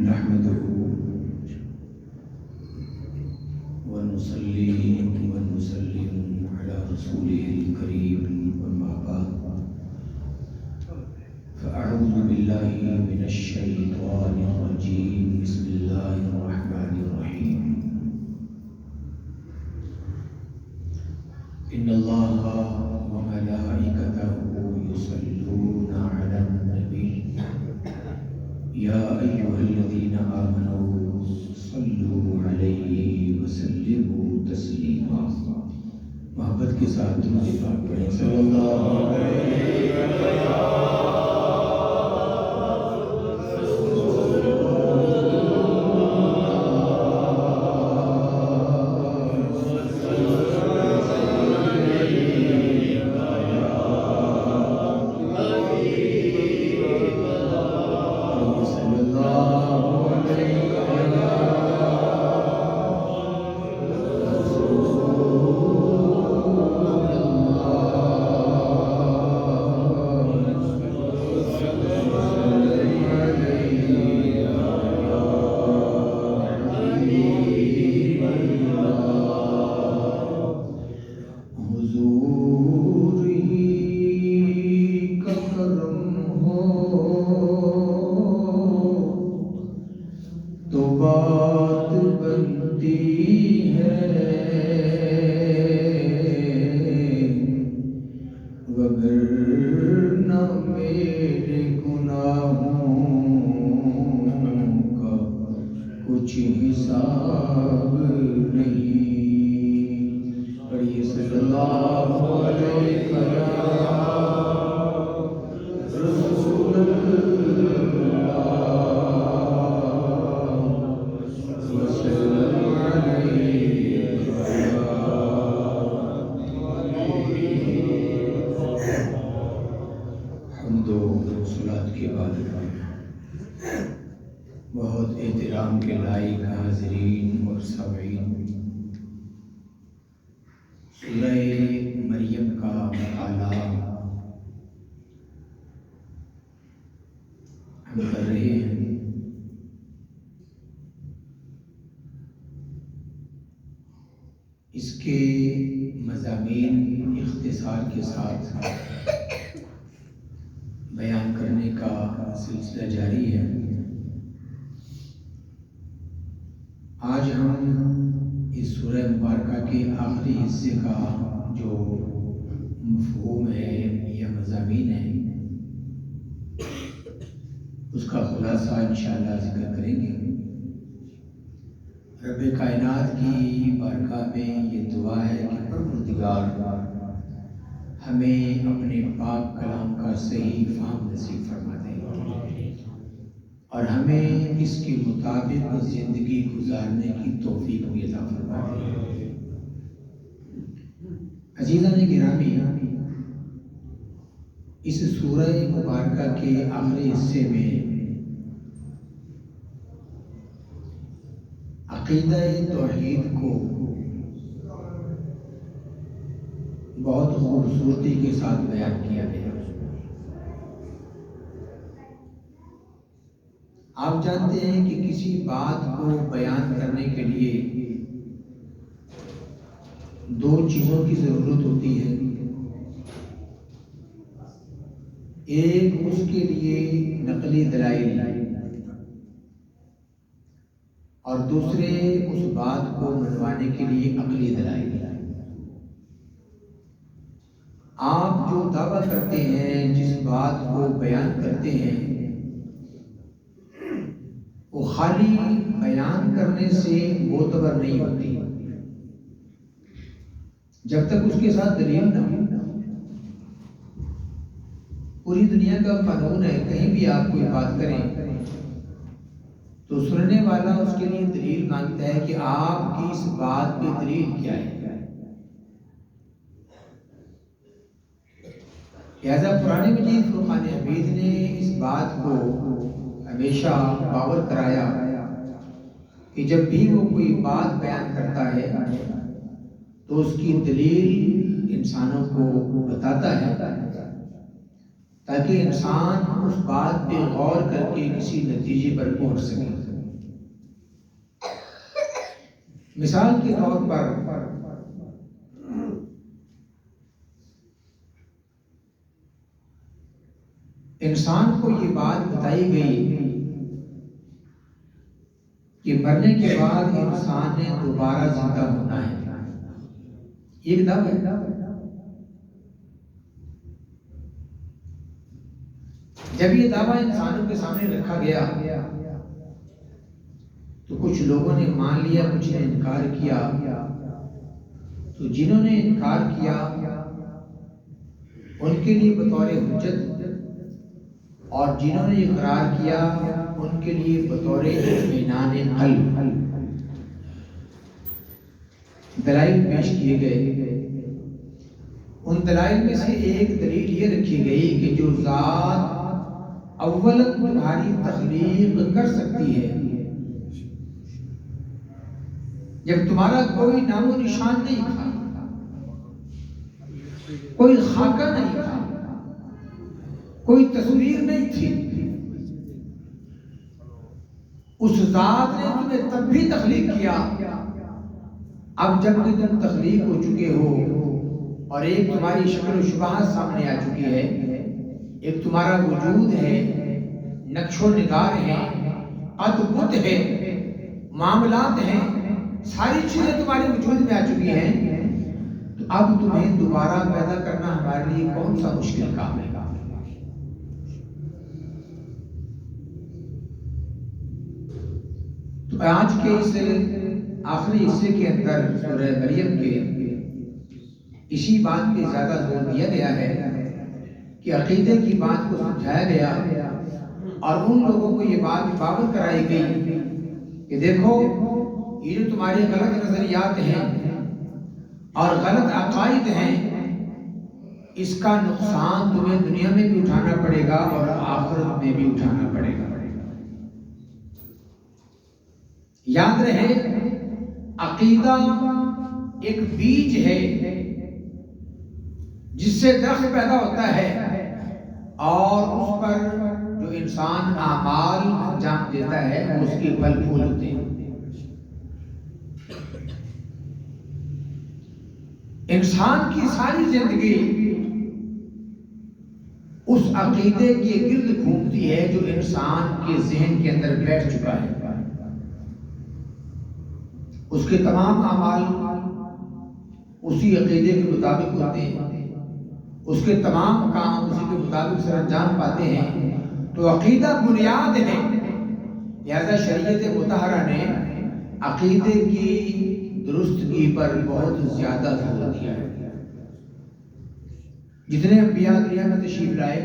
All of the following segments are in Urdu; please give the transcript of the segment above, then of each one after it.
نحمده ونصلي ونسلم على رسوله الكريم أما بعد فأعوذ بالله من الشيطان الرجيم بسم الله الرحمن الرحيم إن الله وملائكته يصلون على النبي يا أيها الذين آمنوا صلوا عليه وسلموا تسلیما. محبت کے ساتھ درود پاک پڑھیں صلی اللہ علیہ بہت احترام کے لائق حاضرین اور سامعین، سورہ مریم کا مطالعہ ہم کر رہے ہیں۔ اس کے مضامین اختصار کے ساتھ بیان کرنے کا سلسلہ جاری ہے۔ آج ہم اس سورہ مبارکہ کے آخری حصے کا جو مفہوم ہے یا مضامین ہے اس کا خلاصہ انشاءاللہ ذکر کریں گے۔ رب کائنات کی بارگاہ میں یہ دعا ہے کہ پروردگار ہمیں اپنے پاک کلام کا صحیح فہم نصیب فرما دے اور ہمیں اس کے مطابق زندگی گزارنے کی توفیق بھی عطا فرما دے۔ عزیزان گرامی، اس سورہ مبارکہ کے آخری حصے میں عقیدہ توحید کو بہت خوبصورتی کے ساتھ بیان کیا گیا۔ آپ جانتے ہیں کہ کسی بات کو بیان کرنے کے لیے دو چیزوں کی ضرورت ہوتی ہے۔ ایک اس کے لیے نقلی دلائل اور دوسرے اس بات کو منوانے کے لیے عقلی دلائل۔ آپ جو دعویٰ کرتے ہیں، جس بات کو بیان کرتے ہیں، وہ خالی بیان کرنے سے معتبر نہیں ہوتی جب تک اس کے ساتھ دلیل نہ ہو۔ پوری دنیا کا قانون ہے، کہیں بھی آپ کوئی بات کریں تو سننے والا اس کے لیے دلیل مانگتا ہے کہ آپ کی اس بات پہ دلیل کیا ہے۔ لہذا قرآن مجید فرقان حمید نے اس بات کو ہمیشہ باور کرایا کہ جب بھی وہ کوئی بات بیان کرتا ہے تو اس کی دلیل انسانوں کو بتاتا ہے تاکہ انسان اس بات پہ غور کر کے کسی نتیجے پر پہنچ سکے۔ مثال کے طور پر انسان کو یہ بات بتائی گئی کہ مرنے کے بعد انسان نے دوبارہ زندہ ہونا ہے، یہ ایک دعویٰ ہے۔ جب یہ دعویٰ انسانوں کے سامنے رکھا گیا تو کچھ لوگوں نے مان لیا، کچھ نے انکار کیا۔ تو جنہوں نے انکار کیا ان کے لیے بطور حجت، اور جنہوں نے اقرار کیا ان کے لیے بطور اطمینان قلب دلائل پیش کیے گئے۔ ان دلائل میں سے ایک دلیل یہ رکھی گئی کہ جو ذات اولا تمہاری تخلیق کر سکتی ہے، جب تمہارا کوئی نام و نشان نہیں تھا، کوئی خاکہ نہیں تھا، کوئی تصویر نہیں تھی، اس ذات نے تمہیں تب بھی تخلیق کیا۔ اب جب کہ تم تخلیق ہو چکے ہو اور ایک تمہاری شکل و شباہت سامنے آ چکی ہے، ایک تمہارا وجود ہے، نقش و نگار ہے، قد بت ہے، معاملات ہیں، ساری چیزیں تمہارے وجود میں آ چکی ہیں، تو اب تمہیں دوبارہ پیدا کرنا ہمارے لیے کون سا مشکل کام ہے؟ تو آج کے اس آخری حصے کے اندر سورہ مریم کے اسی بات پہ زیادہ زور دیا گیا ہے کہ عقیدے کی بات کو سمجھایا گیا اور ان لوگوں کو یہ بات باور کرائی گئی کہ دیکھو یہ جو تمہارے غلط نظریات ہیں اور غلط عقائد ہیں، اس کا نقصان تمہیں دنیا میں بھی اٹھانا پڑے گا اور آخرت میں بھی اٹھانا پڑے گا۔ یاد رہے، عقیدہ ایک بیج ہے جس سے درخت پیدا ہوتا ہے اور اس پر جو انسان اعمال انجام دیتا ہے اس کے پھل پھول ہوتے ہیں۔ انسان کی ساری زندگی اس عقیدے کے گرد گھومتی ہے جو انسان کے ذہن کے اندر بیٹھ چکا ہے۔ اس کے تمام اعمال اسی عقیدے کے مطابق ہوتے ہیں، اس کے تمام کام اسی کے مطابق سر انجام پاتے ہیں۔ تو عقیدہ بنیاد ہے، لہذا شریعت مطہرہ نے عقیدے کی درستگی پر بہت زیادہ زور دیا ہے۔ جتنے انبیاء دنیا میں تشریف لائے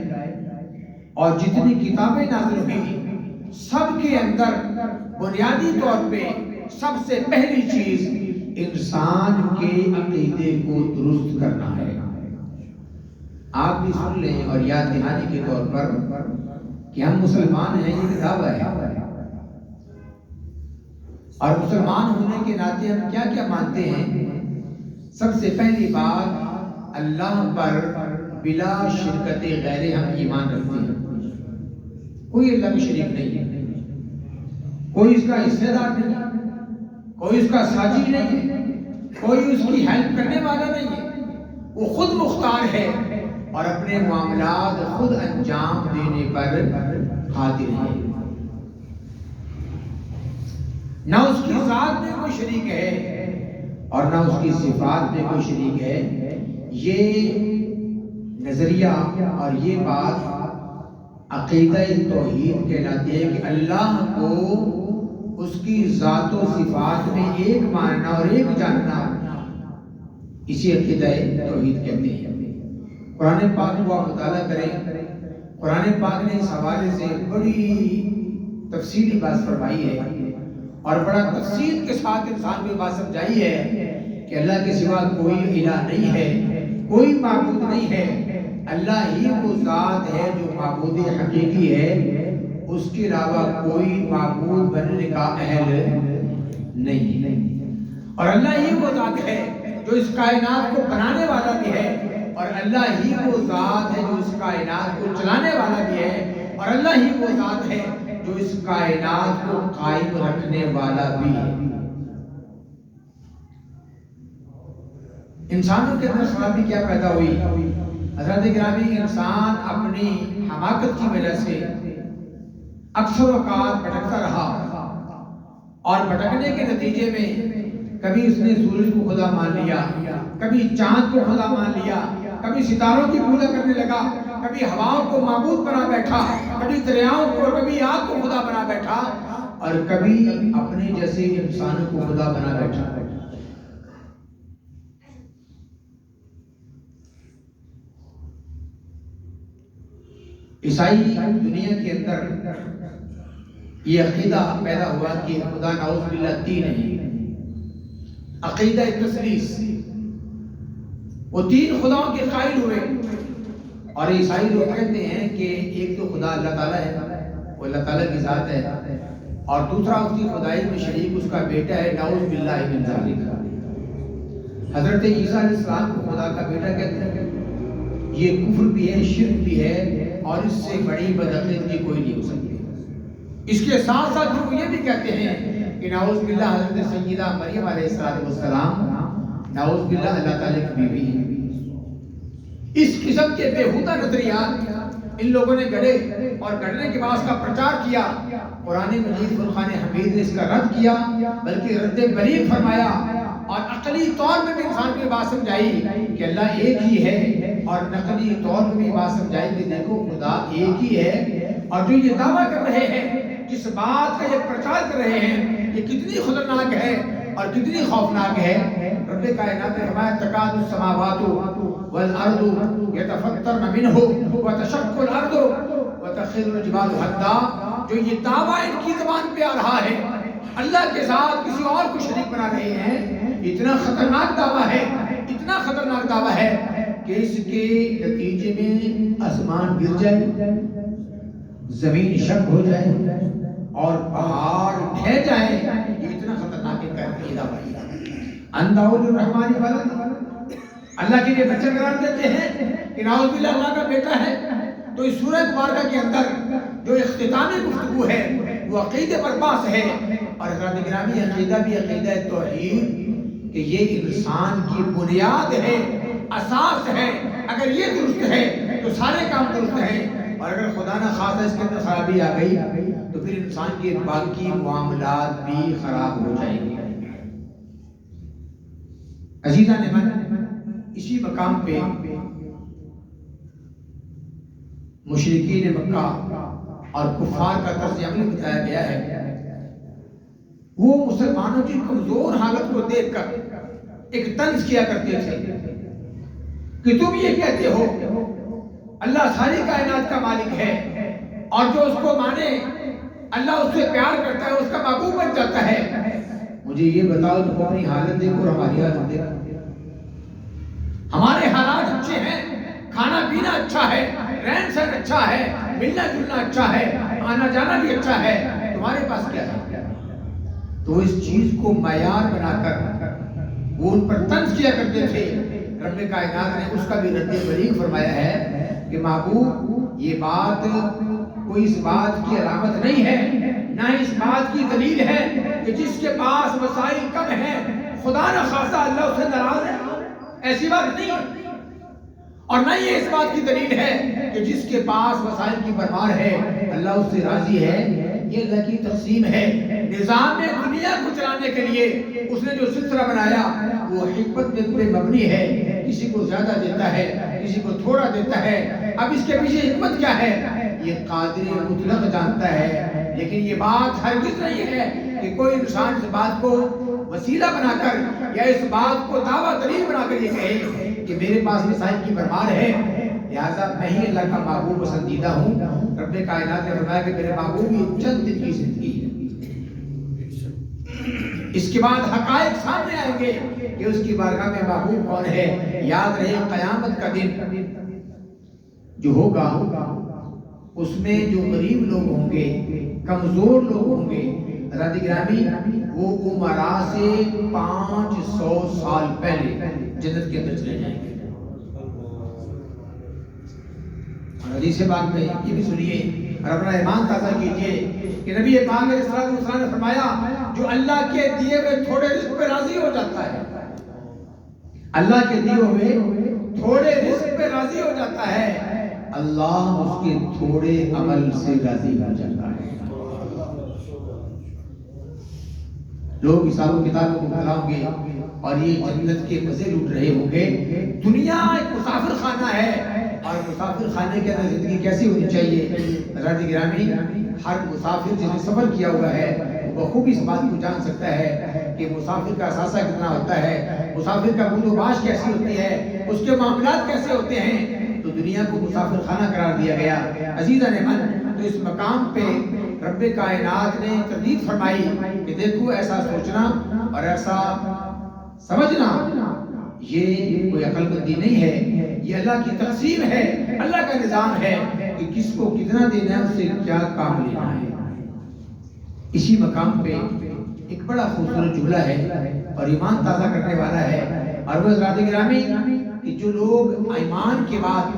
اور جتنی کتابیں نازل ہوئی، سب کے اندر بنیادی طور پہ سب سے پہلی چیز انسان کے عقیدے کو درست کرنا ہے۔ آپ بھی سن لیں اور یاد دہانی کے طور پر کہ ہم مسلمان ہیں، یہ دعویٰ ہے، اور مسلمان ہونے کے ناطے ہم کیا کیا مانتے ہیں؟ سب سے پہلی بات، اللہ پر بلا شرکت غیر ہم ایمان رکھتے ہیں۔ کوئی اللہ میں شریک نہیں ہے، کوئی اس کا حصہ دار نہیں ہے، کوئی اس کا ساجی نہیں ہے، کوئی اس کی ہیلپ کرنے والا نہیں ہے، وہ خود مختار ہے اور اپنے معاملات خود انجام دینے پر قادر ہے۔ نہ اس کی ذات میں کوئی شریک ہے اور نہ اس کی صفات میں کوئی شریک ہے۔ یہ نظریہ اور یہ بات عقیدہ توحید کہلاتی ہے کہ اللہ کو اس کی ذات و صفات میں ایک ماننا اور ایک جاننا، اسی عقیدہ توحید کہتے ہیں۔ قرآن پاک کو آپ مطالعہ کریں، قرآن پاک نے اس حوالے سے بڑی تفصیلی بات فرمائی ہے اور بڑا تفصیل کے ساتھ انسان کو بات سمجھائی ہے کہ اللہ کے سوا کوئی الہ نہیں ہے، کوئی معبود نہیں ہے، اللہ ہی وہ ذات ہے جو معبود حقیقی ہے، اس کے علاوہ کوئی معبود بننے کا اہل نہیں ہے۔ اور اللہ ہی وہ ذات ہے جو اس کائنات کو بنانے والا بھی ہے، اور اللہ ہی وہ ذات ہے جو اس کائنات کو چلانے والا بھی ہے، اور اللہ ہی وہ ذات ہے جو اس کائنات کو قائم رکھنے والا بھی ہے۔ انسانوں کے اندر خرابی کیا پیدا ہوئی؟ حضرت گرامی، انسان اپنی حماقت کی وجہ سے اکثر اوقات بھٹکتا رہا، اور بھٹکنے کے نتیجے میں کبھی اس نے سورج کو خدا مان لیا، کبھی چاند کو خدا مان لیا، کبھی ستاروں کی پوجا کرنے لگا، کبھی ہواؤں کو معبود بنا بیٹھا، کبھی دریاؤں کو، کبھی آگ کو خدا بنا بیٹھا، اور کبھی اپنے جیسے انسانوں کو خدا بنا بیٹھا۔ عیسائی دنیا کے اندر یہ عقیدہ پیدا ہوا کہ خدا نعوذ باللہ تین ہے، عقیدہ تثلیث، وہ تین خداؤں کے قائل ہوئے۔ اور عیسائی لوگ کہتے ہیں کہ ایک تو خدا اللہ تعالیٰ ہے، وہ اللہ تعالیٰ کی ذات ہے، اور دوسرا اس کی خدائی میں شریک اس کا بیٹا ہے، نعوذ باللہ من ذالک۔ حضرت عیسیٰ علیہ السلام کو خدا کا بیٹا کہتے ہیں۔ یہ کفر بھی ہے، شرک بھی ہے، اور اس سے بڑی بدعقیدگی کوئی نہیں ہو سکتی۔ اس کے ساتھ ساتھ وہ یہ بھی کہتے ہیں کہ نعوذ باللہ حضرت سیدہ مریم علیہ السلام نعوذ باللہ اللہ تعالیٰ کی بیوی ہے۔ اس قسم کے بےہودہ نظریات ان لوگوں نے گڑھے، اور گڑھنے کے بعد اس کا پرچار کیا۔ قرآن مجید فرقان حمید نے اس کا رد کیا، بلکہ رد بلیغ فرمایا، اور عقلی طور پہ بھی انسان کو یہ بات سمجھائی کہ اللہ ایک ہی ہے، اور نقلی طور پہ بھی بات سمجھائی کہ دیکھو خدا ایک ہی ہے۔ اور جو یہ دعویٰ کر رہے ہیں، جس بات کا یہ پرچار کر رہے ہیں، یہ کتنی خطرناک ہے اور کتنی خوفناک ہے۔ رب کائنات نے فرمایا تکاد السماوات والارض یتفطرن منہ وتشق الارض وتخر الجبال حدا۔ جو یہ دعویٰ ان کی زبان پہ آ رہا ہے، اللہ کے ساتھ کسی اور کو شریک بنا رہے ہیں، اتنا خطرناک دعویٰ ہے، اتنا خطرناک دعویٰ ہے کہ اس کے نتیجے میں آسمان گر جائے، زمین شق ہو جائے، اور پہاڑ ڈھہ جائیں۔ یہ اتنا خطرناک دعویٰ ہے۔ انداؤ الرحمن ولد، اللہ کے لیے بچہ قرار دیتے ہیں کہ نعوذ باللہ اللہ کا بیٹا ہے۔ تو اس سورہ مبارکہ کے اندر جو اختتامی گفتگو ہے وہ عقیدے پر باس ہے، اور حضرات گرامی عقیدہ بھی عقیدہ توحید کہ یہ انسان کی بنیاد ہے، اساس ہے۔ اگر یہ درست ہے تو سارے کام درست ہیں، اور اگر خدا نہ خواستہ اس کے اندر خرابی آ گئی تو پھر انسان کے باقی معاملات بھی خراب ہو جائیں گے۔ عزیزان من، اسی مقام پہ مشرکین مکہ اور کفار کا طرز عمل بتایا گیا ہے۔ وہ مسلمانوں کی کمزور حالت کو دیکھ کر ایک طنز کیا کرتے تھے کہ تم یہ کہتے ہو اللہ ساری کائنات کا مالک ہے، اور جو اس کو مانے اللہ اس سے پیار کرتا ہے، اس کا محبوب بن جاتا ہے۔ مجھے یہ بتاؤ تم اپنی حالت دیکھو اور ہماری حالت دیکھو۔ ہمارے حالات اچھے ہیں، کھانا پینا اچھا ہے، رہن سہن اچھا ہے، ملنا جلنا اچھا ہے، آنا جانا بھی اچھا ہے، تمہارے پاس کیا ہے؟ تو اس چیز کو معیار بنا کر وہ ان پر طنز کیا کرتے تھے۔ رب کائنات نے اس کا بھی رد بلیغ فرمایا ہے کہ محبوب، یہ بات کوئی اس بات کی علامت نہیں ہے، نہ اس بات کی دلیل ہے کہ جس کے پاس وسائل کم ہیں خدا نہ خواستہ اللہ اس سے ناراض ہے۔ ایسی بات نہیں ہے، اور نہ یہ اس بات کی دلیل ہے کہ جس کے پاس وسائل کی بھرمار ہے اللہ اس سے راضی ہے۔ یہ اللہ کی تقسیم ہے. نظام دنیا کو چلانے کے لیے اس نے جو سلسلہ بنایا وہ حکمت پہ مبنی ہے. کسی کو زیادہ دیتا ہے, کسی کو تھوڑا دیتا ہے. اب اس کے پیچھے حکمت کیا ہے یہ قادر مطلق جانتا ہے. لیکن یہ بات ہرگز نہیں ہے کہ کوئی انسان اس بات کو وسیلہ بنا کر یا اس بات کو دعویٰ دلیل بنا کر یہ کہے کہ میرے پاس وسائل کی بھرمار ہے, لہٰذا میں ہی اللہ کا محبوب پسندیدہ ہوں. رب کائنات نے فرمایا کہ میرے محبوب یہ چند دن کی زندگی ہے, اس کے بعد حقائق سامنے آئیں گے کہ اس کی بارگاہ میں محبوب کون ہے. یاد رہے قیامت کا دن جو ہوگا اس میں جو غریب لوگ ہوں گے, کمزور لوگ ہوں گے, حضرات گرامی وہ عمرا سے 500 سال پہلے جنت کے اندر چلے جائیں گے. اور حدیث پاک میں یہ بھی سنیے اور اپنا ایمان تازہ کیجئے کہ نبی پاک علیہ السلام نے فرمایا جو اللہ کے دیے ہوئے تھوڑے رزق پہ راضی ہو جاتا ہے, اللہ کے دیے ہوئے تھوڑے رزق پہ راضی ہو جاتا ہے, اللہ اس کے تھوڑے عمل سے راضی ہو جاتا ہے. لوگ حساب و کتاب کو مبتلا ہوں گے اور یہ جنت کے مزے لوٹ رہے ہوں گے. دنیا ایک مسافر خانہ ہے اور مسافر خانے کے اندر زندگی کیسی ہونی چاہیے. حضرات گرامی ہر مسافر جس نے سفر کیا ہوا ہے وہ خوب اس بات کو جان سکتا ہے کہ مسافر کا اثاثہ کتنا ہوتا ہے, مسافر کا بود و باش کیسی ہوتی ہے, اس کے معاملات کیسے ہوتے ہیں. تو دنیا کو مسافر خانہ قرار دیا گیا. عزیزان من, تو اس مقام پہ رب کائنات نے تردید فرمائی کہ دیکھو ایسا سوچنا اور ایسا سمجھنا یہ کوئی عقل مندی نہیں ہے, یہ اللہ کی تقسیم ہے, اللہ کا نظام ہے کہ کس کو کتنا دینا ہے, اس سے کیا کام لینا ہے. اسی مقام پہ ایک بڑا خوبصورت جملہ ہے اور ایمان تازہ کرنے والا ہے. اور وہ حضرات گرامی کہ جو لوگ ایمان کے بعد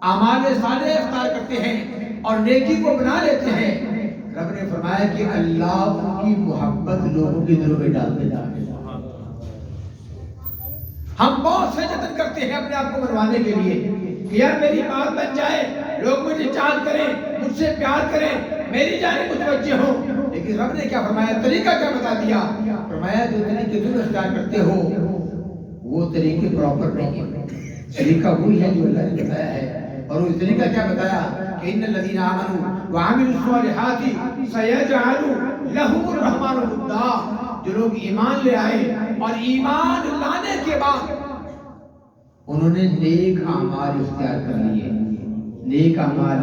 اعمال صالح اختیار کرتے ہیں اور نیکی کو بنا لیتے ہیں, رب نے فرمایا کہ اللہ ان کی محبت لوگوں کے دلوں میں ڈال دیتا ہے. ہم بہت سے جتن کرتے ہیں اپنے آپ کو منوانے کے لیے کہ یار میری بات بن جائے, لوگ مجھے چاہت کریں, مجھ سے پیار کریں, میری جانب متوجہ ہوں. لیکن رب نے کیا فرمایا, طریقہ کیا بتا دیا, فرمایا جو طریقے تم اختیار کرتے ہو وہ طریقے پراپر نہیں ہیں. طریقہ وہی ہے جو اللہ نے بتایا ہے. اور وہ طریقہ کیا بتایا کہ ان الذین آمنوا وعملوا الصالحات سیجعل لهم الرحمن ودا. جو لوگ ایمان لے آئے اور ایمان لانے کے بعد انہوں نے نیک اعمال اختیار کر لیے, نیک اعمال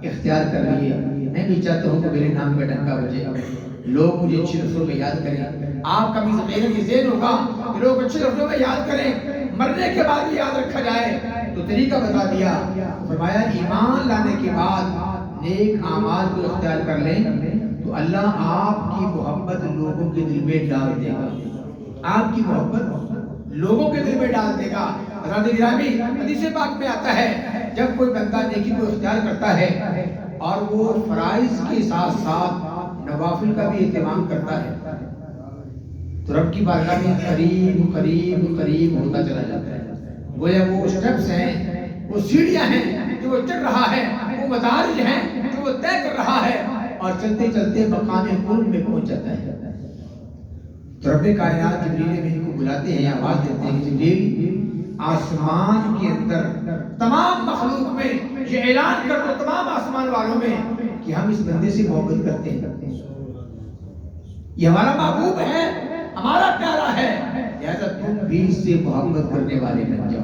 اختیار کر لیے. میں بھی چاہتا ہوں کہ میرے نام پہ ڈنکا بجے, لوگ مجھے اچھے لفظوں میں یاد کریں. آپ کا بھی ذہن یہ ذہن ہوگا کہ لوگ اچھے لفظوں میں یاد کریں, مرنے کے بعد بھی یاد رکھا جائے. تو طریقہ بتا دیا, فرمایا ایمان لانے کے بعد نیک اعمال کو اختیار کر لیں تو اللہ آپ کی محبت لوگوں کے دل میں ڈال دے گا, آپ کی محبت لوگوں کے دل میں ڈال دے گا. حضرات گرامی حدیث پاک میں آتا ہے جب کوئی بندہ نیکی کو اختیار کرتا ہے اور وہ فرائض کے ساتھ ساتھ نوافل کا بھی اہتمام کرتا ہے تو رب کی بارگاہ میں قریب قریب قریب ہوتا چلا جاتا ہے. گویا وہ سٹیپس ہیں, وہ سیڑھیاں ہیں جو وہ چڑھ رہا ہے, وہ مدارج ہیں جو وہ طے کر رہا ہے اور چلتے چلتے مقام قرب میں پہنچ جاتا ہے. تو رب کائنات جبریل امین کو بلاتے ہیں, آواز دیتے ہیں کہ جبریل آسمان کے اندر تمام مخلوق میں یہ اعلان کر دو, تمام آسمان والوں میں, کہ ہم اس بندے سے محبت کرتے ہیں, یہ ہمارا محبوب ہے, ہمارا پیارا ہے, لہذا تم بھی اس سے محبت کرنے والے بن جاؤ.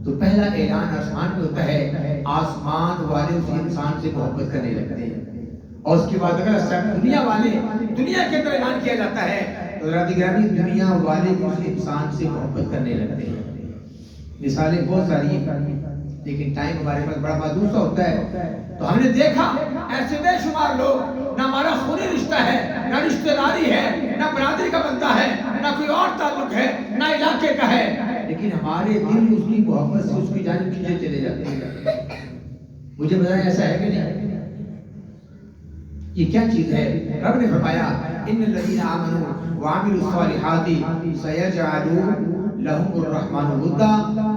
تو پہلا اعلان آسمان میں ہوتا ہے, آسمان والے اس انسان سے محبت کرنے لگتے ہیں. اور اس کے بعد اگر دنیا والے دنیا کے اندر اعلان کیا جاتا ہے تو حضرات گرامی دنیا والے بھی اس انسان سے محبت کرنے لگتے ہیں. مثالیں بہت ساری ہیں لیکن ٹائم ہمارے پاس بڑا محدود سا ہوتا ہے. تو ہم نے دیکھا ایسے بے شمار لوگ, نہ ہمارا خونی رشتہ ہے, نہ رشتہ داری ہے, نہ برادری کا بندہ ہے, نہ کوئی اور تعلق ہے, نہ علاقے کا ہے, لیکن ہمارے دل اس کی محبت سے اس کی جانب کھینچے چلے جاتے ہیں. مجھے بتائیں ایسا ہے کہ نہیں؟ یہ کیا چیز ہے؟ رب نے فرمایا ان الذین آمنوا وعملوا الصالحات سیجعل لهم الرحمن ودا.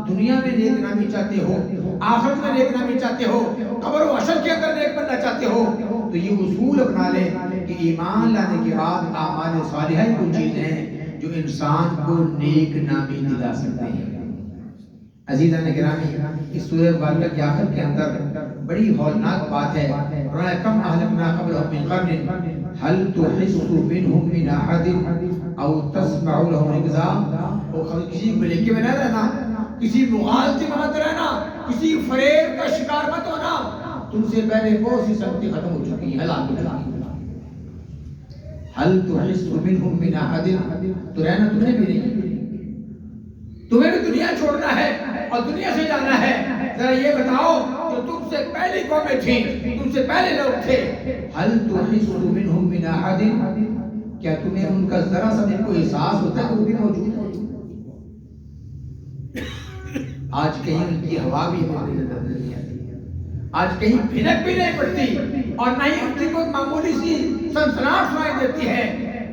دنیا میں نیک نامی چاہتے ہو, آخرت میں نیک نامی چاہتے ہو, قبر و حشر کے اندر نیک بننا چاہتے ہو, تو تو یہ اصول اپنا لیں کہ ایمان لانے کے بعد اعمال صالحہ کو چیزیں ہیں جو انسان کو نیک نامی دلا سکتے ہیں۔ عزیزان گرامی، اس سورہ مبارکہ کی آخر کے اندر بڑی ہولناک بات ہے۔ فرمایا کم اہلکنا قبلہم من قرن هل تحس منهم من احد او تسمع لهم رکزا۔ وہ کسی کو لے کے میں نہ رہنا، کسی مغالطے میں مت رہنا، کسی فریب کا شکار مت ہونا، تم سے پہلے بہت سی سنگتیں ختم ہو چکی ہیں، ہلاک ہو چکی ہیں۔ هل تحس منهم من احد، تو رہنا تمہیں بھی نہیں، تمہیں بھی دنیا چھوڑنا ہے اور دنیا سے جانا ہے۔ ذرا یہ بتاؤ جو تم سے پہلی قومیں تھیں، تم سے پہلے لوگ تھے، هل تحس منهم من احد، کیا تمہیں ان کا ذرا سا بھی کوئی احساس ہوتا ہے کہ وہ بھی موجود ہے؟ آج کہیں ان کی ہوا بھی ہماری نظر نہیں آتی، آج کہیں بھنک بھی نہیں پڑتی اور نہ ہی ان کی کوئی معمولی سی سنسناہٹ سنائی دیتی ہے۔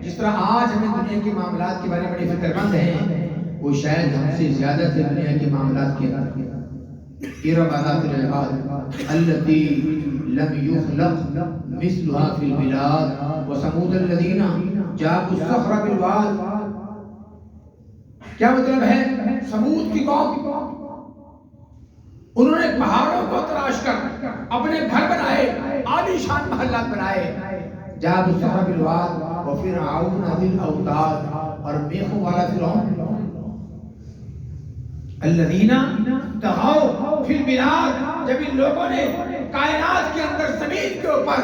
جس طرح آج ہمیں دنیا کے معاملات کے بارے میں بڑی فکر مند ہیں، وہ شاید ہم سے زیادہ تھے دنیا کے معاملات کے اندر۔ ارم ذات العماد التي لم يخلق مثلها في البلاد وثمود الذين جابوا الصخر بالواد۔ کیا مطلب ہے؟ سمود کی قوم، انہوں نے پہاڑوں کو تراش کر اپنے گھر بنائے، عالی شان محلات بنائے۔ جابوا الصخر بالواد وفرعون ذی الاوتاد، اور میخوں والا فرعون، الذین طغوا فی البلاد، جب ان لوگوں نے کائنات کے اندر زمین کے اوپر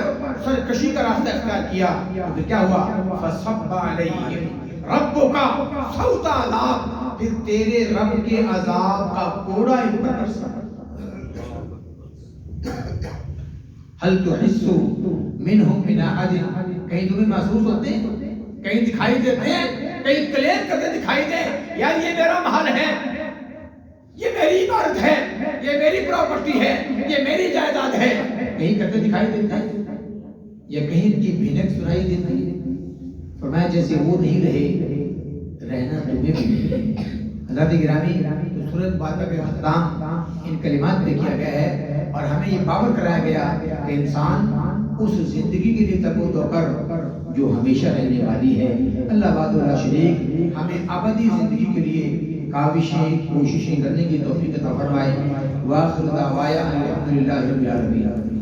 سرکشی کا راستہ اختیار کیا تو کیا ہوا؟ فصب علیہم ربک صوت عذاب، پھر تیرے رب کے عذاب کا کوڑا ان پر برسا۔ هل تحس منهم من احد، کہیں تمہیں محسوس ہوتے ہیں، کہیں دکھائی دیتے ہیں، کہیں کلیم کرتے دکھائی دیں یار یہ میرا محل ہے، یہ میری عمارت ہے، یہ میری پراپرٹی ہے، یہ میری جائیداد ہے، کہیں کرتے دکھائی دیتے ہیں یا کہیں ان کی بھینک سنائی دیتی ہے؟ فرمایا جیسے وہ نہیں رہے، رہنا تمہیں بھی نہیں۔ حضرات گرامی، تو سورۃ مبارکہ کا اختتام ان کلمات پہ کیا گیا ہے اور ہمیں یہ باور کرایا گیا کہ انسان اس زندگی کے لیے تگ و دو کر جو ہمیشہ رہنے والی ہے۔ اللہ وحدہ لا شریک ہمیں ابدی زندگی کے لیے کاوشیں، کوششیں کرنے کی توفیق عطا فرمائے۔ وآخر دعوانا الحمدللہ رب العالمین۔